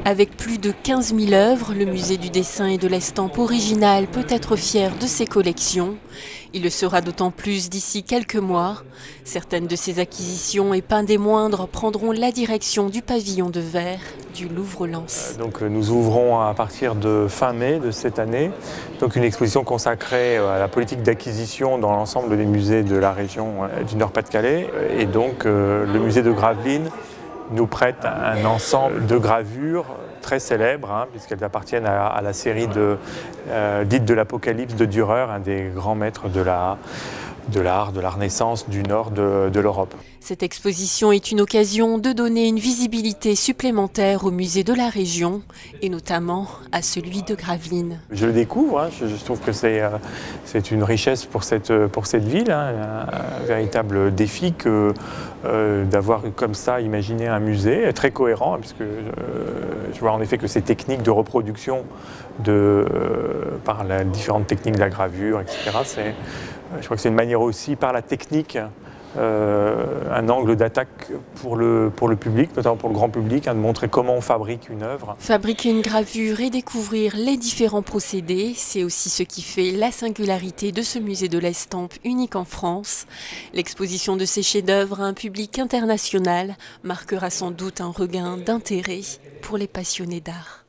Avec plus de 15 000 œuvres, le musée du dessin et de l'estampe originale peut être fier de ses collections. Il le sera d'autant plus d'ici quelques mois. Certaines de ses acquisitions, et pas des moindres, prendront la direction du pavillon de verre du Louvre-Lens. Donc nous ouvrons à partir de fin mai de cette année donc une exposition consacrée à la politique d'acquisition dans l'ensemble des musées de la région du Nord-Pas-de-Calais. Et donc le musée de Gravelines nous prête un ensemble de gravures très célèbres, puisqu'elles appartiennent à la série dite de l'Apocalypse de Dürer, un des grands maîtres de l'art, de la Renaissance du nord de l'Europe. Cette exposition est une occasion de donner une visibilité supplémentaire au musée de la région, et notamment à celui de Gravelines. Je le découvre, je trouve que c'est une richesse pour cette ville, un véritable défi que d'avoir comme ça imaginé un musée très cohérent, puisque je vois en effet que ces techniques de reproduction par les différentes techniques de la gravure, etc., je crois que c'est une manière aussi par la technique, un angle d'attaque pour le public, notamment pour le grand public, de montrer comment on fabrique une œuvre. Fabriquer une gravure et découvrir les différents procédés, c'est aussi ce qui fait la singularité de ce musée de l'estampe unique en France. L'exposition de ces chefs-d'œuvre à un public international marquera sans doute un regain d'intérêt pour les passionnés d'art.